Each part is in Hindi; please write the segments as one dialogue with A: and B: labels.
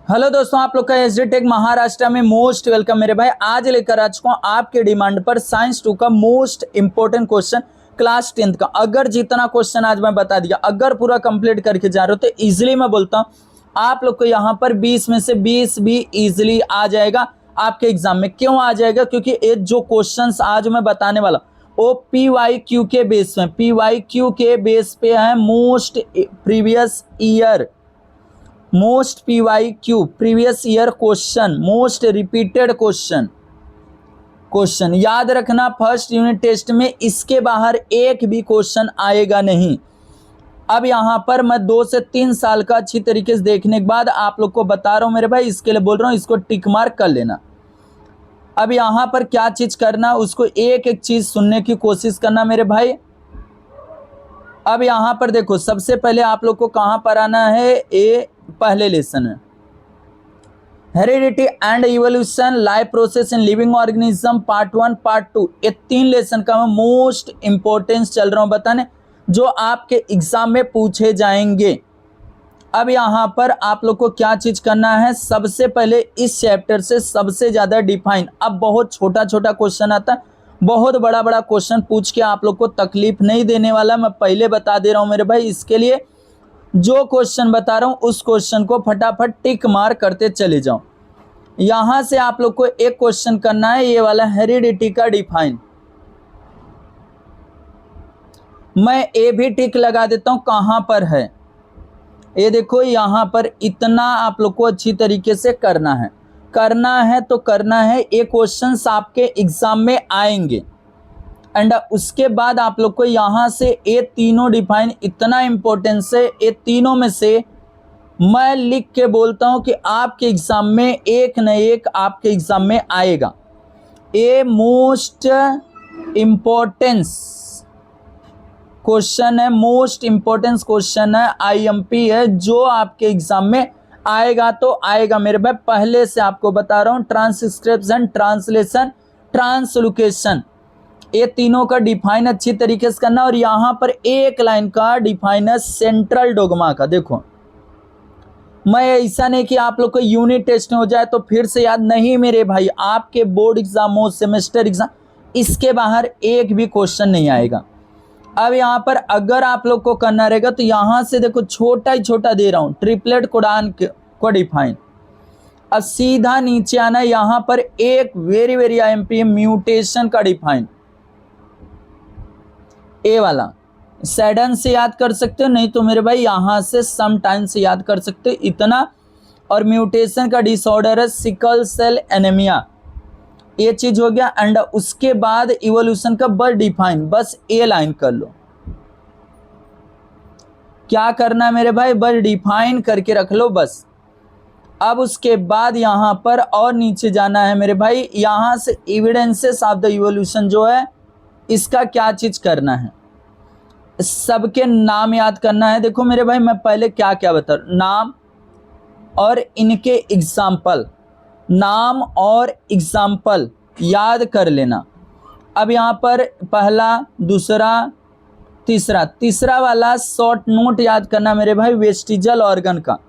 A: हेलो दोस्तों, आप लोग का एसडी टेक महाराष्ट्र में मोस्ट वेलकम मेरे भाई। आज लेकर आ चुका हूँ आपके डिमांड पर साइंस 2 का most important question class 10th का। अगर जितना क्वेश्चन आज मैं बता दिया, अगर पूरा कंप्लीट करके जा रहे हो तो इजीली मैं बोलता हूँ आप लोग को यहाँ पर 20 में से 20 भी इजीली आ जाएगा आपके एग्जाम में। क्यों आ जाएगा? क्योंकि ये जो क्वेश्चन आज मैं बताने वाला वो PYQ के बेस पे, PYQ के बेस पे है। Most previous year, most PYQ previous year question, most repeated question याद रखना। फर्स्ट यूनिट टेस्ट में इसके बाहर एक भी क्वेश्चन आएगा नहीं। अब यहाँ पर मैं 2 से 3 साल का अच्छी तरीके से देखने के बाद आप लोग को बता रहा हूँ मेरे भाई, इसके लिए बोल रहा हूँ, इसको टिक मार्क कर लेना। अब यहाँ पर क्या चीज करना, उसको एक एक चीज सुनने की कोशिश करना मेरे भाई। अब यहाँ पर देखो, सबसे पहले आप लोग को कहाँ पर आना है, ये पहले लेसन है, heredity and evolution, life process in living organism, part 1 part 2। ये 3 लेसन का मैं मोस्ट इंपॉर्टेंस चल रहा हूँ बताने, जो आपके एग्जाम में पूछे जाएंगे। अब यहाँ पर आप लोग को क्या चीज करना है, सबसे पहले इस चैप्टर से सबसे ज्यादा डिफाइन। अब बहुत छोटा छोटा क्वेश्चन आता है, बहुत बड़ा बड़ा क्वेश्चन पूछ के आप लोग को तकलीफ नहीं देने वाला, मैं पहले बता दे रहा हूँ मेरे भाई। इसके लिए जो क्वेश्चन बता रहा हूँ उस क्वेश्चन को फटाफट टिक मार्क करते चले जाओ। यहां से आप लोग को एक क्वेश्चन करना है, ये वाला हेरिडिटी का डिफाइन। मैं ए भी टिक लगा देता हूं, कहां पर है ये देखो, यहां पर इतना आप लोग को अच्छी तरीके से करना है तो करना है। ये क्वेश्चंस आपके एग्जाम में आएंगे एंड उसके बाद आप लोग को यहां से ये तीनों डिफाइन इतना इंपॉर्टेंस है, ये तीनों में से मैं लिख के बोलता हूं कि आपके एग्जाम में एक न एक आपके एग्जाम में आएगा। ये मोस्ट इंपॉर्टेंस क्वेश्चन है, मोस्ट इंपॉर्टेंस क्वेश्चन है, IMP है, जो आपके एग्जाम में आएगा तो आएगा मेरे भाई। पहले से आपको बता रहा हूं, ट्रांसक्रिप्शन, ट्रांसलेशन, ट्रांसलोकेशन, ये तीनों का डिफाइन अच्छी तरीके से करना। और यहां पर एक लाइन का डिफाइन है सेंट्रल डोगमा का। देखो, मैं ऐसा नहीं कि आप लोग को यूनिट टेस्ट हो जाए तो फिर से याद नहीं मेरे भाई, आपके बोर्ड एग्जाम हो, सेमेस्टर एग्जाम, इसके बाहर एक भी क्वेश्चन नहीं आएगा। अब यहाँ पर अगर आप लोग को करना रहेगा तो यहाँ से देखो, छोटा ही छोटा दे रहा हूँ, ट्रिपलेट कोडान को डिफाइन। अब सीधा नीचे आना, यहाँ पर एक वेरी वेरी IMP म्यूटेशन का डिफाइन, ए वाला। सैडन से याद कर सकते हो, नहीं तो मेरे भाई यहाँ से सम टाइम से याद कर सकते हो, इतना। और म्यूटेशन का डिसऑर्डर है सिकल सेल एनीमिया, ये चीज हो गया। एंड उसके बाद इवोल्यूशन का बस डिफाइन, बस ए लाइन कर लो। क्या करना है मेरे भाई, बस डिफाइन करके रख लो बस। अब उसके बाद यहाँ पर और नीचे जाना है मेरे भाई, यहाँ से एविडेंसेस ऑफ द इवोल्यूशन जो है, इसका क्या चीज करना है, सबके नाम याद करना है। देखो मेरे भाई, मैं पहले क्या क्या बता, नाम और इनके एग्जाम्पल, नाम और एग्जाम्पल याद कर लेना। अब यहाँ पर पहला, दूसरा, तीसरा वाला शॉर्ट नोट याद करना मेरे भाई, वेस्टिजल ऑर्गन का।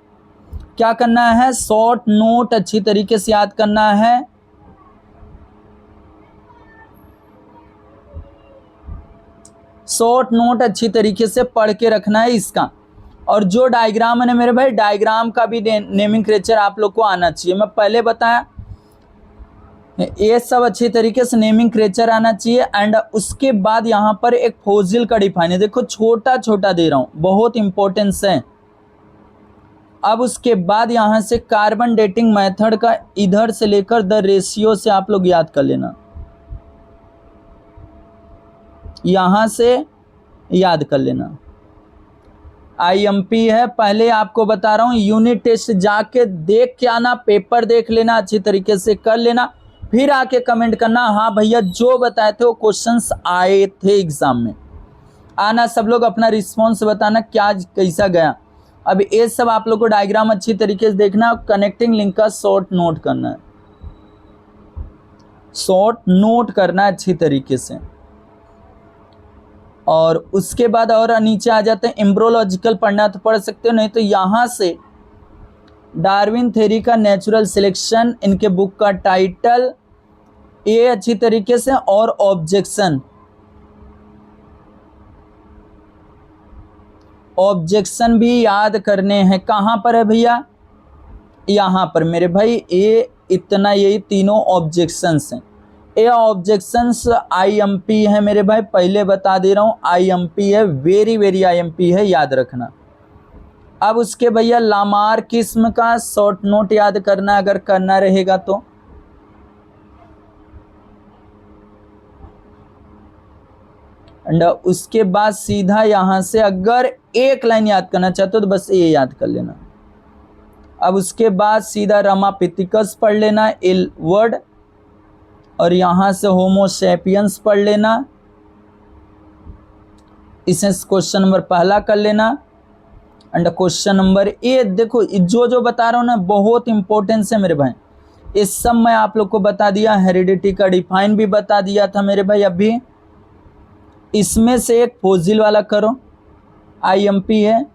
A: क्या करना है, शॉर्ट नोट अच्छी तरीके से याद करना है। शॉर्ट नोट अच्छी तरीके से पढ़ के रखना है इसका। और जो डायग्राम है ना मेरे भाई, डायग्राम का भी नेमिंग क्रेचर आप लोग को आना चाहिए। मैं पहले बताया, ये सब अच्छी तरीके से नेमिंग क्रेचर आना चाहिए। एंड उसके बाद यहाँ पर एक फोसिल का डिफाइन है, देखो छोटा छोटा दे रहा हूँ, बहुत इंपॉर्टेंस है। अब उसके बाद यहाँ से कार्बन डेटिंग मेथड का इधर से लेकर द रेशियो से आप लोग याद कर लेना, यहां से याद कर लेना। IMP है, पहले आपको बता रहा हूं, यूनिट टेस्ट जाके देख के आना, पेपर देख लेना, अच्छी तरीके से कर लेना, फिर आके कमेंट करना हाँ भैया जो बताए थे वो क्वेश्चंस आए थे एग्जाम में। आना सब लोग, अपना रिस्पॉन्स बताना क्या कैसा गया। अब ये सब आप लोग को डायग्राम अच्छी तरीके से देखना, कनेक्टिंग लिंक का शॉर्ट नोट करना है, शॉर्ट नोट करना अच्छी तरीके से। और उसके बाद और नीचे आ जाते हैं, एम्ब्रोलॉजिकल पढ़ना तो पढ़ सकते हो, नहीं तो यहाँ से डार्विन थ्योरी का नेचुरल सिलेक्शन, इनके बुक का टाइटल ये अच्छी तरीके से, और ऑब्जेक्शन, ऑब्जेक्शन भी याद करने हैं। कहाँ पर है भैया? यहाँ पर मेरे भाई, ये इतना, यही तीनों ऑब्जेक्शंस हैं। ये ऑब्जेक्शंस आईएमपी है मेरे भाई, पहले बता दे रहा हूँ, आईएमपी है, वेरी वेरी आईएमपी है, याद रखना। अब उसके भैया लामार किस्म का शॉर्ट नोट याद करना, अगर करना रहेगा तो। एंड उसके बाद सीधा यहाँ से अगर एक लाइन याद करना चाहते हो तो बस ये याद कर लेना। अब उसके बाद सीधा रमापिथिकस पढ़ लेना, एल वर्ड, और यहाँ से होमोसेपियंस पढ़ लेना। इसे क्वेश्चन नंबर पहला कर लेना। एंड क्वेश्चन नंबर ए, देखो जो जो बता रहा हूँ ना, बहुत इंपॉर्टेंस है मेरे भाई। इस सब मैं आप लोग को बता दिया, हेरिडिटी का डिफाइन भी बता दिया था मेरे भाई। अभी इसमें से एक फोसिल वाला करो, आईएमपी है,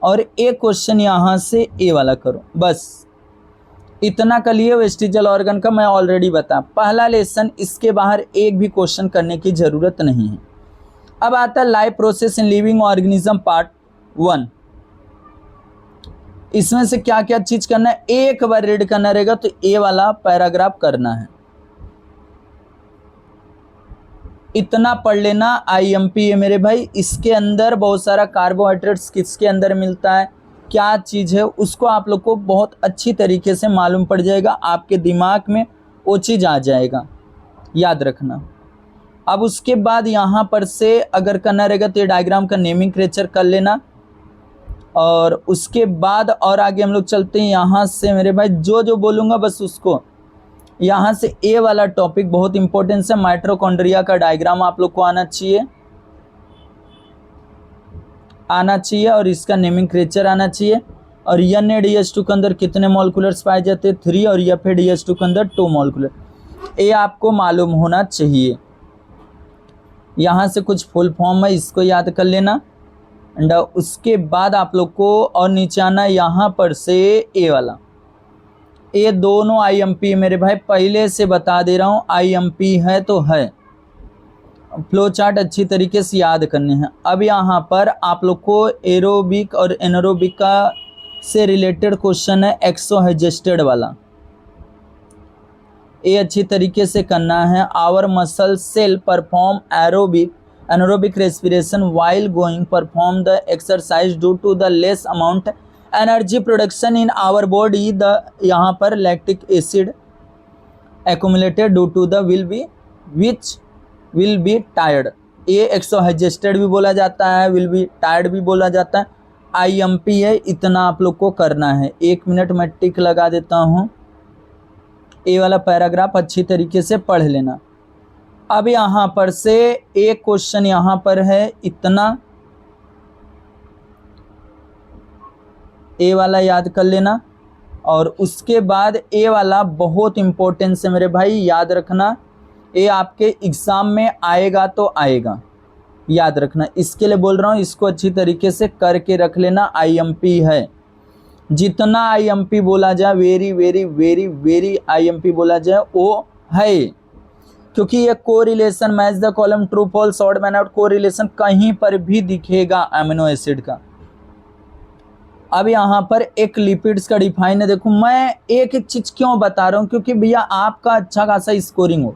A: और एक क्वेश्चन यहाँ से ए वाला करो, बस इतना कर लिए। वेस्टिजल ऑर्गन का मैं ऑलरेडी बता, पहला लेसन, इसके बाहर एक भी क्वेश्चन करने की जरूरत नहीं है। अब आता है life process in living organism part 1। इसमें से क्या क्या चीज करना है, एक बार रीड करना रहेगा, तो ए वाला पैराग्राफ करना है, इतना पढ़ लेना। आईएमपी है मेरे भाई, इसके अंदर बहुत सारा कार्बोहाइड्रेट्स किसके अंदर मिलता है, क्या चीज है, उसको आप लोग को बहुत अच्छी तरीके से मालूम पड़ जाएगा, आपके दिमाग में वो चीज आ जाएगा, याद रखना। अब उसके बाद यहाँ पर से अगर करना रहेगा तो ये डायग्राम का नेमिंग क्रेचर कर लेना। और उसके बाद और आगे हम लोग चलते हैं। यहाँ से मेरे भाई जो जो बोलूँगा बस उसको, यहाँ से ए वाला टॉपिक बहुत इंपॉर्टेंट है, माइटोकॉन्ड्रिया का डायग्राम आप लोग को आना चाहिए, और इसका नेमिंग क्रेचर आना चाहिए। और NADH2 के अंदर कितने मॉलिक्यूलर्स पाए जाते हैं, 3, और FADH2 के अंदर 2 मॉलिक्यूलर, ये आपको मालूम होना चाहिए। यहाँ से कुछ फुल फॉर्म है, इसको याद कर लेना। एंड उसके बाद आप लोग को और नीचे आना, यहाँ पर से ए वाला, ये दोनों आईएमपी मेरे भाई, पहले से बता दे रहा हूँ, आईएमपी है तो है। फ्लो चार्ट अच्छी तरीके से याद करने हैं। अब यहाँ पर आप लोग को एरोबिक और एनारोबिक का से रिलेटेड क्वेश्चन है, एक्सोहेजेस्टेड वाला, ये अच्छी तरीके से करना है। Our muscle cell perform anaerobic respiration while going perform the exercise due to the less amount energy production in our body, the यहाँ पर lactic acid accumulated due to the which will be tired, ये exhausted भी बोला जाता है, will be tired भी बोला जाता है। आईएमपी है, इतना आप लोग को करना है। 1 मिनट में टिक लगा देता हूँ, ये वाला पैराग्राफ अच्छी तरीके से पढ़ लेना। अब यहाँ पर से एक क्वेश्चन यहाँ पर है, इतना ए वाला याद कर लेना। और उसके बाद ए वाला बहुत इम्पोर्टेंस है मेरे भाई, याद रखना, ये आपके एग्ज़ाम में आएगा तो आएगा, याद रखना। इसके लिए बोल रहा हूँ, इसको अच्छी तरीके से करके रख लेना। आईएमपी है, जितना आईएमपी बोला जाए, very very very very IMP बोला जाए वो है, क्योंकि ये correlation, match the column, true false, odd man out, correlation कहीं पर भी दिखेगा अमीनो एसिड का। अब यहाँ पर एक लिपिड्स का डिफाइन है। देखो मैं एक एक चीज क्यों बता रहा हूँ, क्योंकि भैया आपका अच्छा खासा स्कोरिंग हो।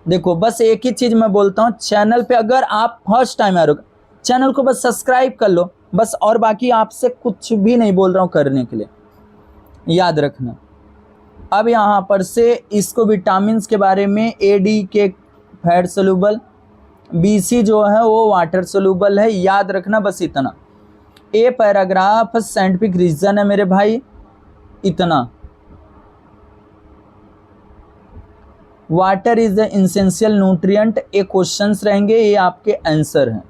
A: देखो बस एक ही चीज मैं बोलता हूँ, चैनल पे अगर आप फर्स्ट टाइम आ रहे हो, चैनल को बस सब्सक्राइब कर लो बस, और बाकी आपसे कुछ भी नहीं बोल रहा हूँ करने के लिए, याद रखना। अब यहाँ पर से इसको विटामिन्स के बारे में, ADK फैट सोल्यूबल, BC जो है वो वाटर सोल्यूबल है, याद रखना बस इतना। ए पैराग्राफ साइंटिफिक रीजन है मेरे भाई, इतना। Water is the essential nutrient, ये क्वेश्चंस रहेंगे, ये आपके आंसर हैं,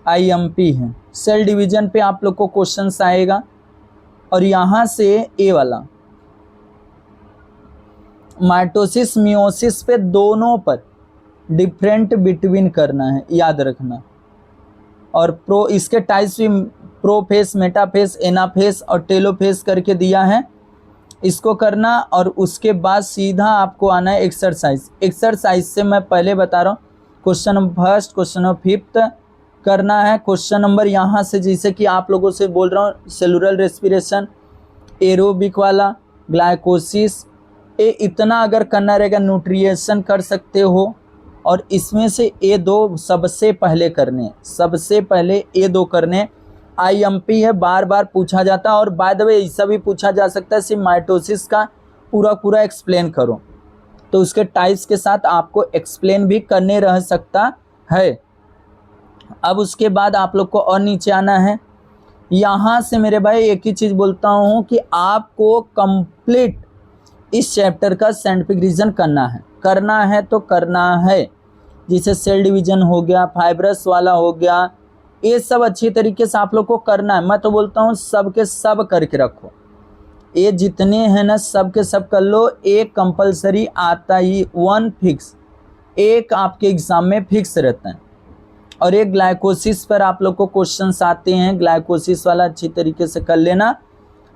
A: आईएमपी हैं। सेल डिवीजन पे आप लोग को क्वेश्चंस आएगा। और यहाँ से ए वाला माइटोसिस मियोसिस पे दोनों पर डिफरेंट बिटवीन करना है, याद रखना। और इसके टाइप्स भी प्रोफेस, मेटाफेस, एनाफेस और टेलोफेस करके दिया है, इसको करना। और उसके बाद सीधा आपको आना है एक्सरसाइज। एक्सरसाइज से मैं पहले बता रहा हूँ, question number first, question number fifth करना है। क्वेश्चन नंबर यहाँ से जैसे कि आप लोगों से बोल रहा हूँ, सेलुलर रेस्पिरेशन, एरोबिक वाला, ग्लाइकोसिस, ये इतना अगर करना रहेगा। न्यूट्रिएशन कर सकते हो, और इसमें से ये दो सबसे पहले करने, सबसे पहले ये दो करने। आईएमपी है, बार बार पूछा जाता है। और बाय द वे ऐसा भी पूछा जा सकता है सिर्फ माइटोसिस का पूरा पूरा एक्सप्लेन करो, तो उसके टाइप्स के साथ आपको एक्सप्लेन भी करने रह सकता है। अब उसके बाद आप लोग को और नीचे आना है। यहाँ से मेरे भाई एक ही चीज़ बोलता हूँ कि आपको कंप्लीट इस चैप्टर का साइंटिफिक रीजन करना है तो करना है। जिसे सेल डिवीजन हो गया, फाइब्रस वाला हो गया, ये सब अच्छी तरीके से आप लोग को करना है। मैं तो बोलता हूँ सब के सब करके रखो, ये जितने हैं ना सब के सब कर लो। एक कंपलसरी आता ही, वन फिक्स, एक आपके एग्जाम में फिक्स रहता है। और एक ग्लाइकोसिस पर आप लोग को क्वेश्चंस आते हैं, ग्लाइकोसिस वाला अच्छी तरीके से कर लेना।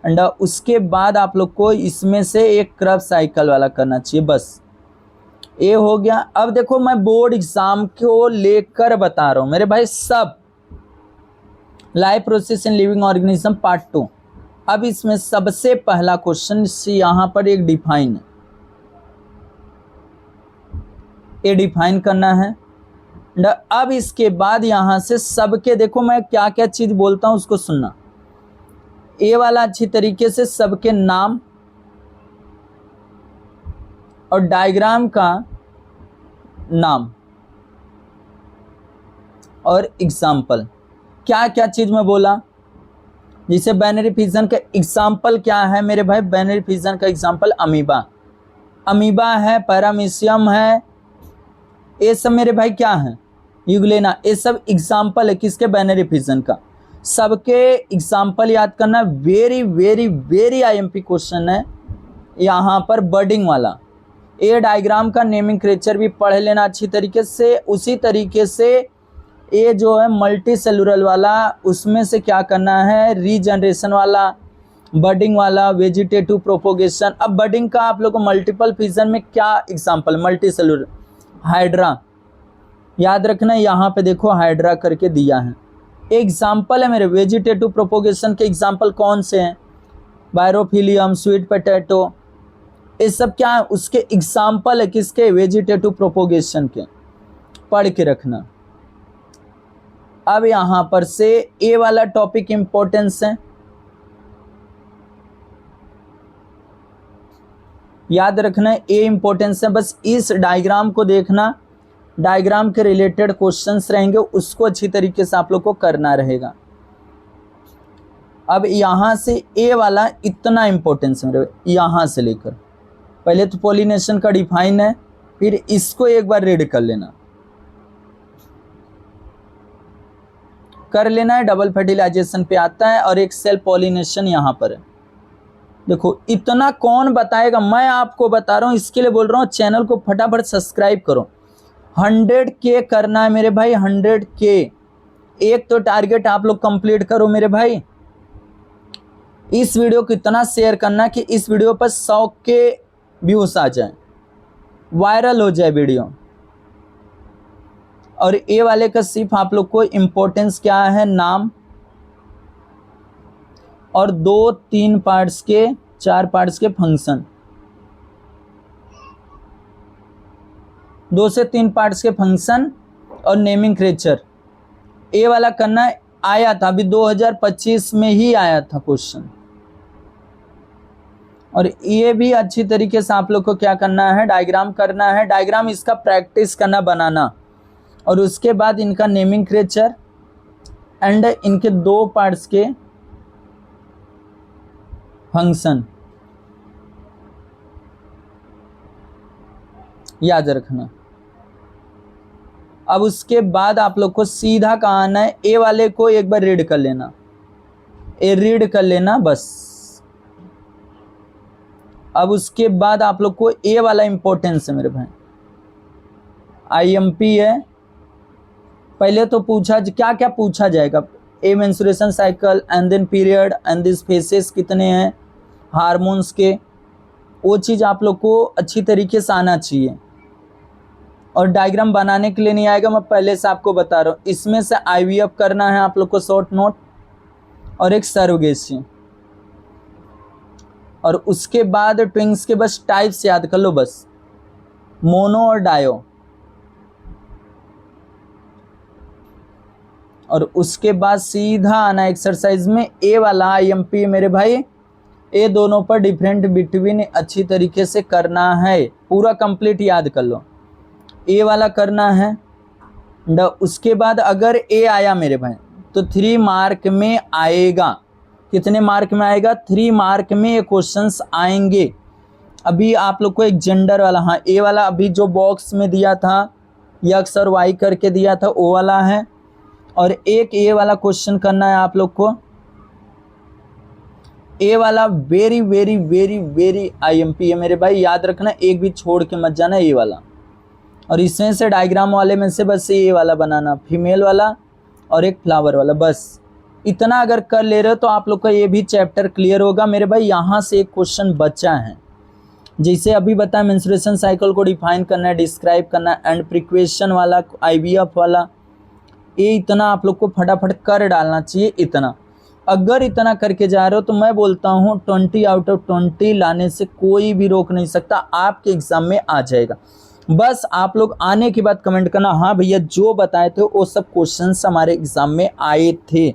A: एंड उसके बाद आप लोग को इसमें से एक क्रब साइकिल वाला करना चाहिए, बस ये हो गया। अब देखो मैं बोर्ड एग्जाम को लेकर बता रहा हूँ मेरे भाई, सब life process in living organism part 2। अब इसमें सबसे पहला क्वेश्चन यहाँ पर एक डिफाइन है, ये डिफाइन करना है। अब इसके बाद यहाँ से सबके, देखो मैं क्या क्या चीज बोलता हूँ उसको सुनना। ये वाला अच्छी तरीके से सबके नाम और डायग्राम का नाम और एग्जाम्पल, क्या क्या चीज में बोला। जिसे बाइनरी फिजन का एग्जाम्पल क्या है मेरे भाई, बाइनरी फिजन का एग्जाम्पल अमीबा, अमीबा है, पैरामीशियम है, ये सब मेरे भाई क्या है, यूग्लेना, ये सब एग्जाम्पल है किसके, बाइनरी फिजन का। सबके एग्जाम्पल याद करना, very very very IMP question है यहाँ पर। बर्डिंग वाला, ये डायग्राम का नेमिंग क्रेचर भी पढ़ लेना अच्छी तरीके से। उसी तरीके से ये जो है मल्टी सेलुलर वाला, उसमें से क्या करना है, रीजनरेशन वाला, बर्डिंग वाला, वेजिटेटिव प्रोपोगेशन। अब बर्डिंग का आप लोग को मल्टीपल फिजन में क्या एग्जाम्पल, मल्टी सेलुलर, हाइड्रा याद रखना। यहाँ पे देखो हाइड्रा करके दिया है, एग्जाम्पल है मेरे। वेजिटेटिव प्रोपोगेशन के एग्जाम्पल कौन से हैं, बायरोफिलियम, स्वीट पोटैटो, ये सब क्या है, उसके एग्जाम्पल है किसके, वेजिटेटिव प्रोपोगेशन के, पढ़ के रखना। अब यहाँ पर से ए वाला टॉपिक इंपॉर्टेंस है, याद रखना ए इंपॉर्टेंस है। बस इस डायग्राम को देखना, डायग्राम के रिलेटेड क्वेश्चंस रहेंगे, उसको अच्छी तरीके से आप लोग को करना रहेगा। अब यहाँ से ए वाला इतना इंपॉर्टेंस है यहाँ से लेकर, पहले तो पॉलिनेशन का डिफाइन है, फिर इसको एक बार रीड कर लेना है। डबल फर्टिलाइजेशन पे आता है और एक सेल पॉलिनेशन यहाँ पर है। देखो इतना कौन बताएगा, मैं आपको बता रहा हूँ, इसके लिए बोल रहा हूँ चैनल को फटाफट सब्सक्राइब करो। 100K करना है मेरे भाई, 100K। एक तो टारगेट आप लोग कंप्लीट करो मेरे भाई। इस वीडियो को इतना शेयर करना कि इस वीडियो पर 100K व्यूज आ जाए, वायरल हो जाए वीडियो। और ए वाले का सिर्फ आप लोग को इम्पोर्टेंस क्या है, नाम और 2-3 पार्ट्स के, 4 पार्ट्स के फंक्शन, 2 से 3 पार्ट्स के फंक्शन और नेमिंग क्रेचर। ए वाला करना आया था अभी 2025 में ही आया था क्वेश्चन। और ये भी अच्छी तरीके से आप लोग को क्या करना है, डायग्राम करना है। डायग्राम इसका प्रैक्टिस करना, बनाना, और उसके बाद इनका नेमिंग क्रेचर एंड इनके 2 पार्ट्स के फंक्शन याद रखना। अब उसके बाद आप लोग को सीधा कहाँ आना है, ए वाले को एक बार रीड कर लेना, ए रीड कर लेना बस। अब उसके बाद आप लोग को ए वाला इंपॉर्टेंस है मेरे भाई, आईएमपी है। पहले तो पूछा क्या क्या पूछा जाएगा, a menstruation cycle and then period and this phases कितने हैं हार्मोन्स के, वो चीज़ आप लोग को अच्छी तरीके से आना चाहिए। और डायग्राम बनाने के लिए नहीं आएगा, मैं पहले से आपको बता रहा हूँ। इसमें से आईवीएफ करना है आप लोग को शॉर्ट नोट, और एक सर्वगेसी, और उसके बाद ट्विंग्स के बस टाइप्स याद कर लो, बस मोनो और डायो। और उसके बाद सीधा आना एक्सरसाइज में ए वाला आईएमपी मेरे भाई, ए दोनों पर डिफरेंट बिटवीन अच्छी तरीके से करना है, पूरा कंप्लीट याद कर लो। ए वाला करना है। उसके बाद अगर ए आया मेरे भाई तो 3 मार्क में आएगा। कितने मार्क में आएगा? 3 मार्क में ये क्वेश्चंस आएंगे। अभी आप लोग को एक जेंडर वाला, हाँ ए वाला अभी जो बॉक्स में दिया था यक्स और वाई करके दिया था वो वाला है, और एक ए वाला क्वेश्चन करना है आप लोग को। ए वाला very very very very IMP है मेरे भाई, याद रखना, एक भी छोड़ के मत जाना ए वाला। और इसमें से डायग्राम वाले में से बस ए वाला बनाना, फीमेल वाला और एक फ्लावर वाला, बस इतना अगर कर ले रहे हो तो आप लोग का ये भी चैप्टर क्लियर होगा मेरे भाई। यहाँ से एक क्वेश्चन बचा है, जैसे अभी बताया मेंस्ट्रुएशन साइकिल को डिफाइन करना है, डिस्क्राइब करना है, एंड प्रिक्वेशन वाला, आईवीएफ वाला, ये इतना आप लोग को फटाफट कर डालना चाहिए। इतना अगर इतना करके जा रहे हो तो मैं बोलता हूँ 20 आउट ऑफ 20 लाने से कोई भी रोक नहीं सकता, आपके एग्जाम में आ जाएगा। बस आप लोग आने के बाद कमेंट करना, हाँ भैया जो बताए थे वो सब क्वेश्चंस हमारे एग्जाम में आए थे।